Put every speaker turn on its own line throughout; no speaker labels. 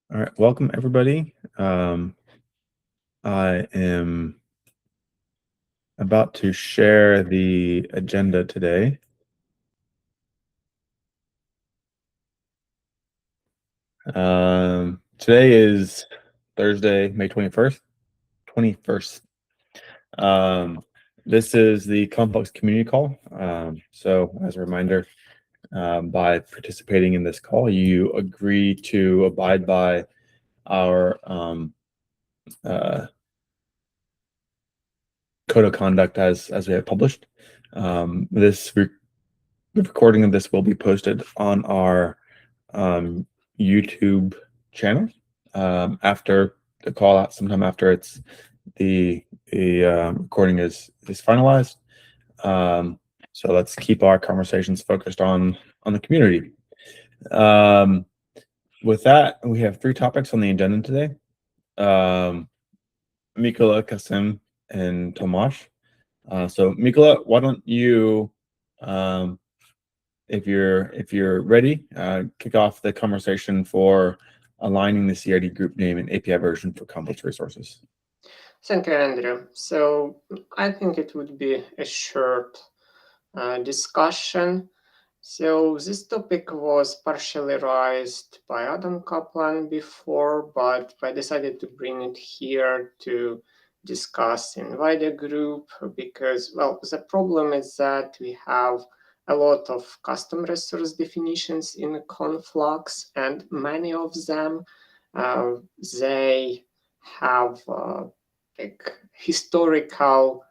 All right, welcome everybody. I am about to share the agenda today. Today is Thursday, May 21st. This is the Konflux community call. So as a reminder, by participating in this call, you agree to abide by our code of conduct as we have published. The recording of this will be posted on our YouTube channel after the call out, sometime after the recording is finalized. So let's keep our conversations focused on the community. With that, we have 3 topics on the agenda today. Mikola, Kasim, and Tomasz. So Mikola, why don't you, if you're ready, kick off the conversation for aligning the CID group name and API version for Konflux resources.
Thank you, Andrew. So I think it would be a short discussion. So this topic was partially raised by Adam Kaplan before, but I decided to bring it here to discuss in wider group because, well, the problem is that we have a lot of custom resource definitions in Konflux, and many of them, they have like historical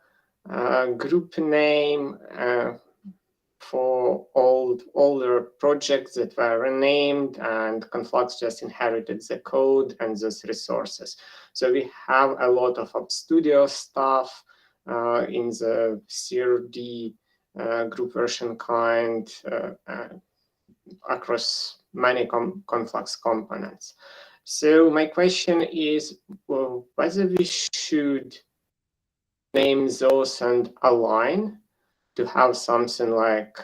group name for older projects that were renamed, and Konflux just inherited the code and those resources. So we have a lot of Studio stuff in the CRD group version kind across many Konflux components. So my question is whether we should name those and align to have something like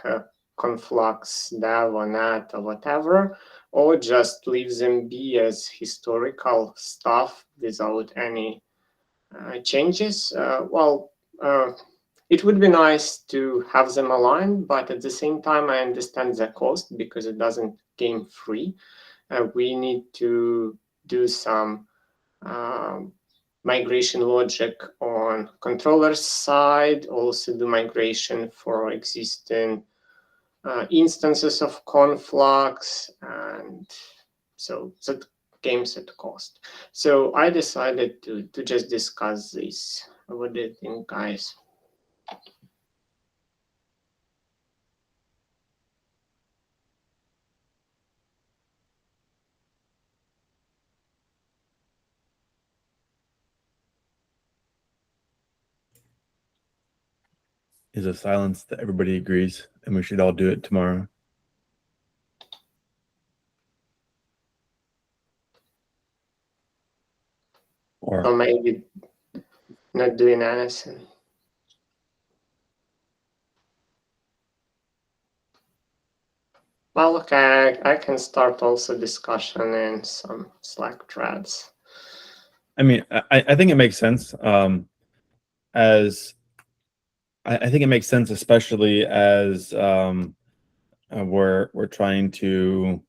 Konflux dev or net or whatever, or just leave them be as historical stuff without any changes. It would be nice to have them aligned, but at the same time, I understand the cost because it doesn't game free. We need to do some migration logic on controller side, also do migration for existing instances of Konflux, and so that games at cost. So I decided to just discuss this. What do you think, guys?
Is a silence that everybody agrees, and we should all do it tomorrow.
Or maybe not doing anything. Well, okay, I can start also discussion in some Slack threads.
I mean, I think it makes sense. As I think it makes sense, especially as we're trying to,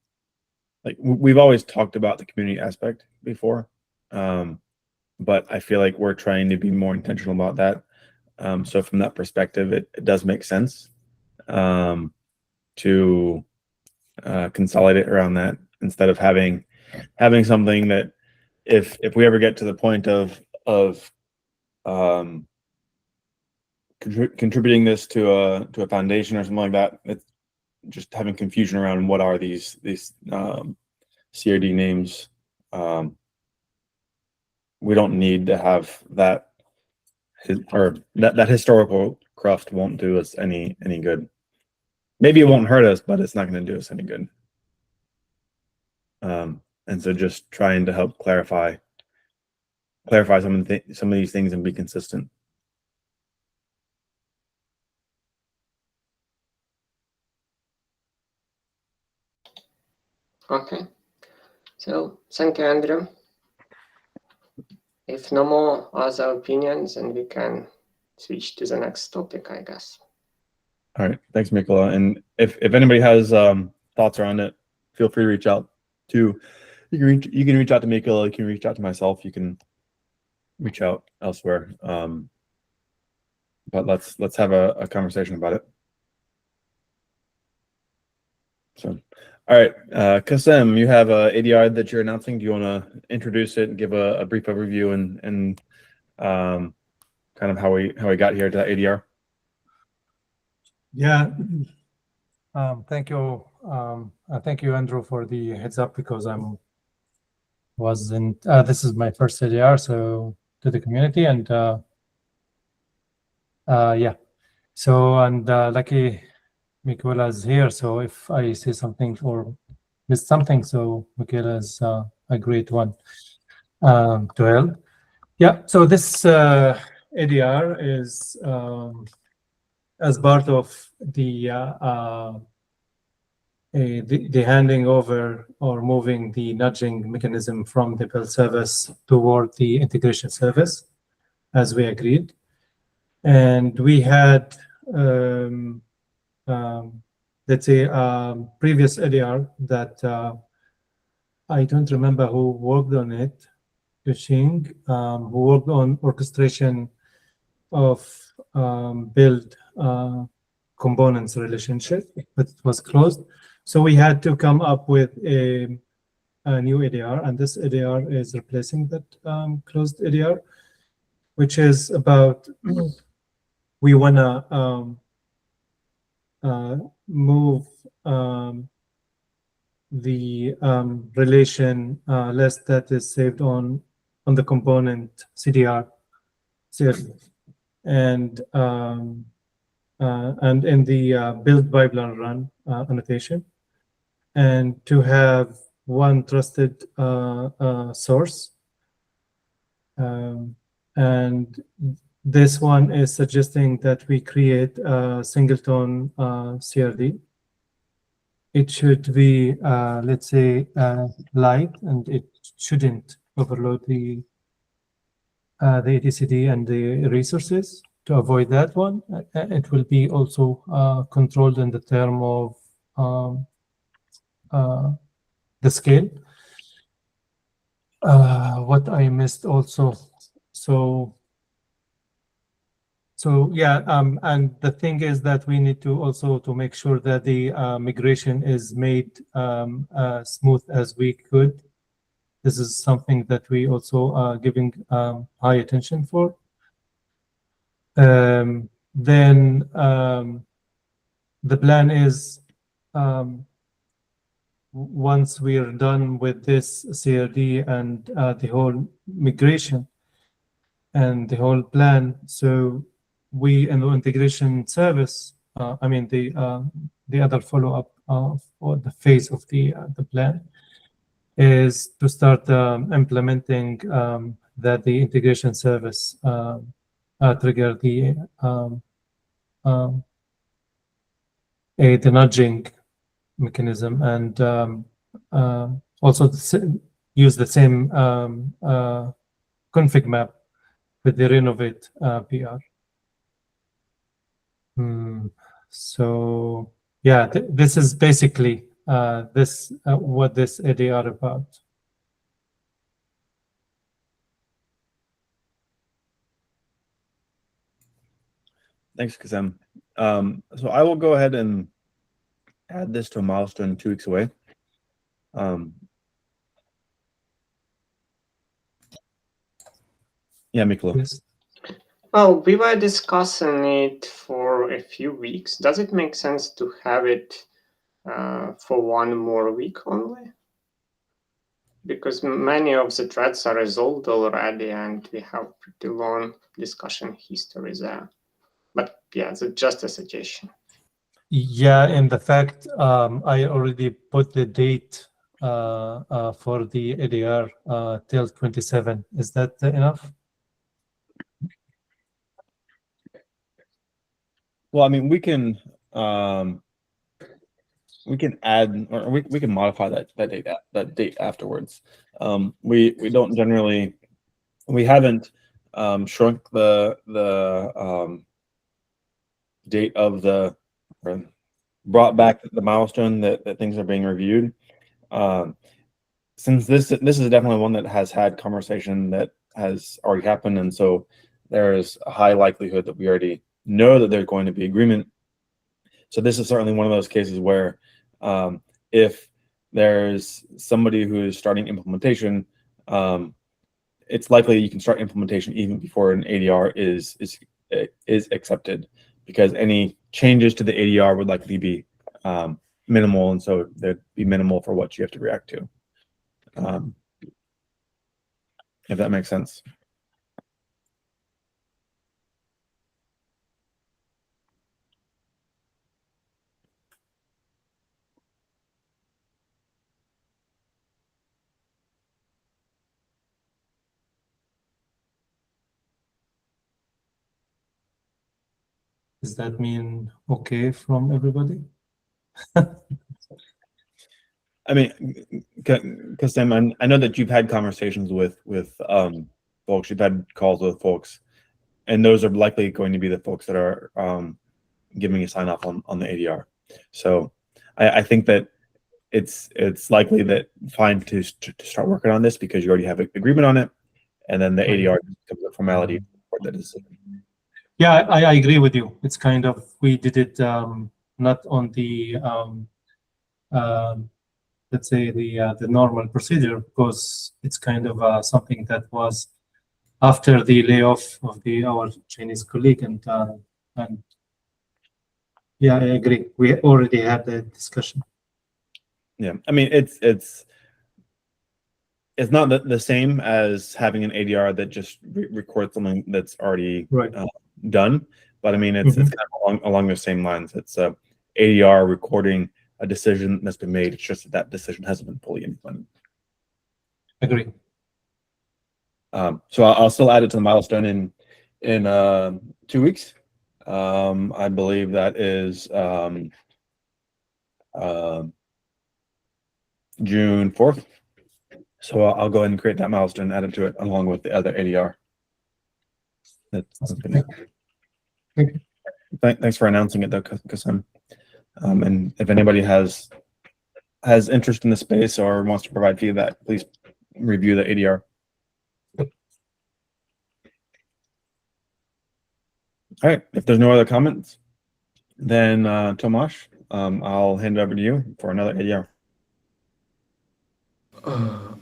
like, we've always talked about the community aspect before, but I feel like we're trying to be more intentional about that. So from that perspective, it does make sense to consolidate around that instead of having something that if we ever get to the point of contributing this to a foundation or something like that, it's just having confusion around what are these CRD names. We don't need to have that, or that historical cruft won't do us any good. Maybe it won't hurt us, but it's not going to do us any good. And so just trying to help clarify some of these things and be consistent.
Okay. So thank you, Andrew. If no more other opinions, then we can switch to the next topic, I guess.
All right, thanks, Mikola. And if anybody has thoughts around it, feel free to reach out to. You can reach out to Mikola. You can reach out to myself. You can reach out elsewhere. But let's have a conversation about it. So, all right, Kasem, you have a ADR that you're announcing. Do you want to introduce it and give a brief overview and kind of how we got here to that ADR?
Yeah. Thank you. Thank you, Andrew, for the heads up, because this is my first ADR, so to the community, and yeah. So, and lucky Michaela is here, so if I say something or miss something, so Michaela is a great one to help. Yeah, so this ADR is as part of the handing over or moving the nudging mechanism from the build service toward the integration service, as we agreed. And we had, let's say, previous ADR that I don't remember who worked on it, Yuxing, who worked on orchestration of build components relationship, but it was closed. So we had to come up with a new ADR, and this ADR is replacing that closed ADR, which is about we want to move the relation list that is saved on the component CDR, and in the build pipeline run annotation, and to have one trusted source. And this one is suggesting that we create a singleton CRD. It should be, let's say, light, and it shouldn't overload the etcd and the resources. To avoid that one, it will be also controlled in the term of the scale. What I missed also, so yeah, and the thing is that we need to also to make sure that the migration is made smooth as we could. This is something that we also are giving high attention for. Then the plan is, once we are done with this CRD and the whole migration and the whole plan, so we in the integration service, I mean the other follow-up for the phase of the plan is to start implementing that the integration service trigger the nudging mechanism, and also use the same config map with the renovate PR. So yeah, this is basically what this ADR about.
Thanks, Kasem. So I will go ahead and add this to a milestone 2 weeks away. Yeah, Mikola.
Yes.
Well, we were discussing it for a few weeks. Does it make sense to have it for 1 more week only? Because many of the threads are resolved already, and we have pretty long discussion history there. But yeah, it's just a suggestion.
Yeah, in the fact, I already put the date for the ADR till 27. Is that enough?
Well, I mean, we can we can add, or we can modify that date afterwards. We don't generally, we haven't shrunk the date of the, or brought back the milestone that things are being reviewed. Since this is definitely one that has had conversation that has already happened, and so there is a high likelihood that we already know that there's going to be agreement. So this is certainly one of those cases where if there's somebody who is starting implementation, it's likely you can start implementation even before an ADR is accepted, because any changes to the ADR would likely be minimal, and so they'd be minimal for what you have to react to. If that makes sense.
Does that mean okay from everybody?
I mean, because Sam, I know that you've had conversations with folks. You've had calls with folks, and those are likely going to be the folks that are giving you sign off on the ADR. So I think that it's likely that fine to start working on this, because you already have an agreement on it, and then the ADR becomes a formality for the decision.
Yeah, I agree with you. It's kind of, we did it not on the let's say the normal procedure, because it's kind of something that was after the layoff of our Chinese colleague, and yeah, I agree. We already had the discussion.
Yeah, I mean it's not the same as having an ADR that just records something that's already done, but I mean it's kind of along the same lines. It's ADR recording a decision that's been made. It's just that decision hasn't been fully implemented.
Agree.
So I'll still add it to the milestone in 2 weeks. I believe that is June 4th. So I'll go ahead and create that milestone, add it to it along with the other ADR. Thanks for announcing it, though, Kasem. And if anybody has interest in the space or wants to provide feedback, please review the ADR. All right. If there's no other comments, then Tomasz, I'll hand it over to you for another ADR.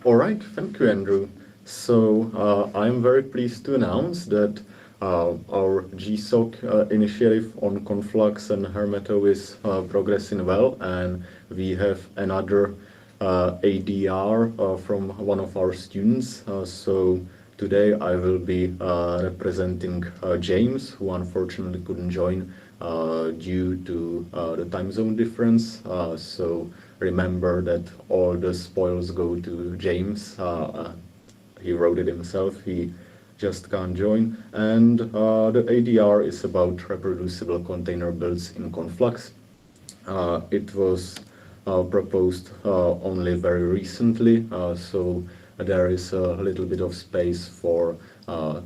All right, thank you, Andrew. So I'm very pleased to announce that our GSOC initiative on Konflux and Hermeto is progressing well, and we have another ADR from one of our students. So today I will be representing James, who unfortunately couldn't join due to the time zone difference. So remember that all the spoils go to James. He wrote it himself. He just can't join. And the ADR is about reproducible container builds in Konflux. It was proposed only very recently, so there is a little bit of space for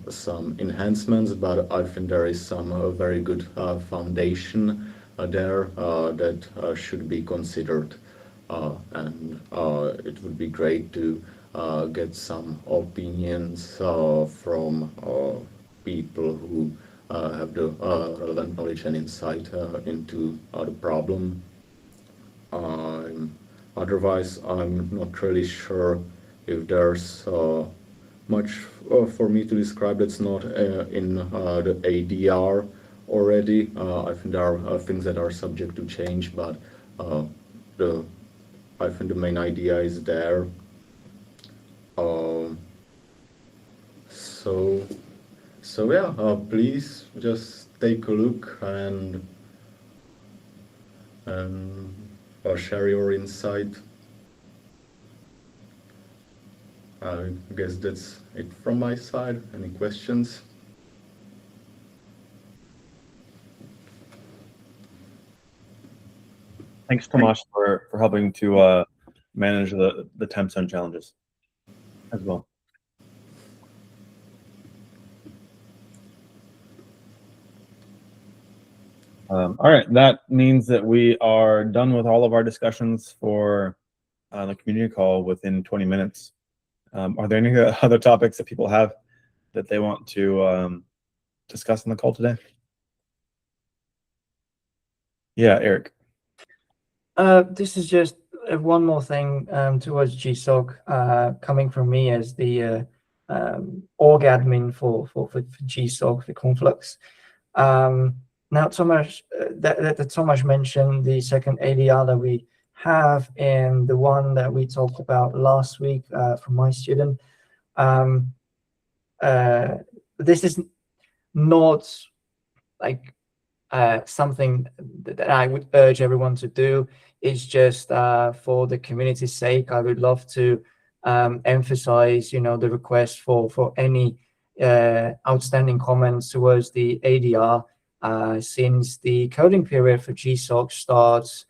some enhancements, but I think there is some very good foundation there that should be considered. And it would be great to get some opinions from people who have the relevant knowledge and insight into the problem. Otherwise, I'm not really sure if there's much for me to describe that's not in the ADR already. I think there are things that are subject to change, but I think the main idea is there. So yeah, please just take a look and share your insight. I guess that's it from my side. Any questions?
Thanks, Tomasz, for helping to manage the time zone challenges as well. All right, that means that we are done with all of our discussions for the community call within 20 minutes. Are there any other topics that people have that they want to discuss on the call today? Yeah, Eric.
This is just one more thing towards GSOC, coming from me as the org admin for GSOC, the Konflux. Now, Tomasz, that Tomasz mentioned the second ADR that we have, and the one that we talked about last week from my student. This is not like something that I would urge everyone to do. It's just for the community's sake. I would love to emphasize, the request for any outstanding comments towards the ADR, since the coding period for GSOC starts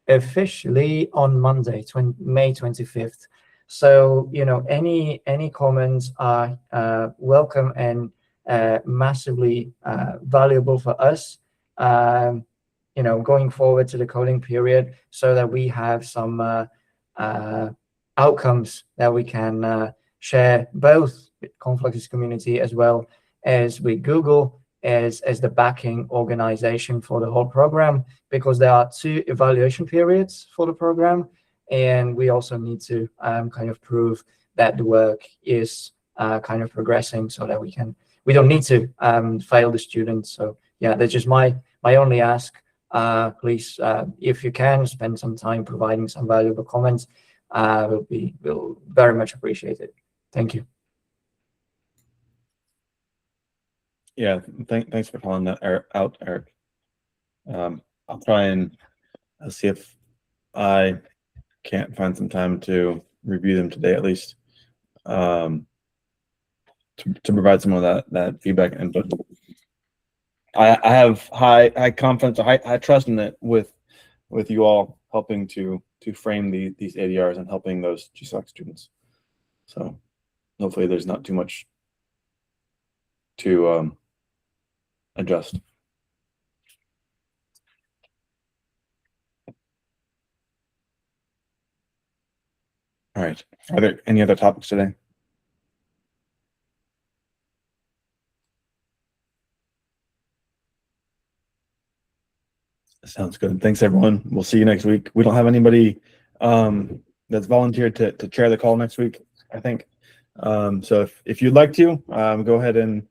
officially on Monday, May 25th. So, any comments are welcome and massively valuable for us, going forward to the coding period, so that we have some outcomes that we can share both with Konflux's community as well as with Google as the backing organization for the whole program, because there are 2 evaluation periods for the program, and we also need to kind of prove that the work is kind of progressing, so that we don't need to fail the students. So yeah, that's just my only ask. Please, if you can, spend some time providing some valuable comments. We'll very much appreciate it. Thank you.
Yeah, thanks for calling that out, Eric. I'll try and see if I can't find some time to review them today, at least, to provide some of that feedback and input. I have high confidence, high trust in it with you all helping to frame these ADRs and helping those GSOC students. So hopefully there's not too much to adjust. All right. Are there any other topics today? Sounds good. Thanks, everyone. We'll see you next week. We don't have anybody that's volunteered to chair the call next week, I think. So if you'd like to, go ahead and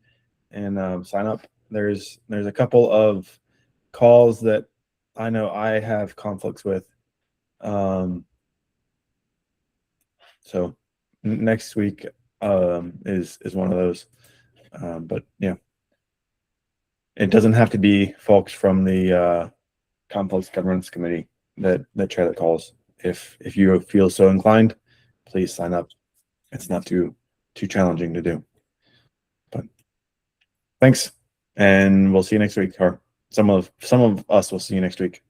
sign up. There's a couple of calls that I know I have conflicts with. So next week is one of those. But yeah, it doesn't have to be folks from the Konflux Governance Committee that chair the calls. If you feel so inclined, please sign up. It's not too challenging to do. But thanks, and we'll see you next week, or some of us will see you next week.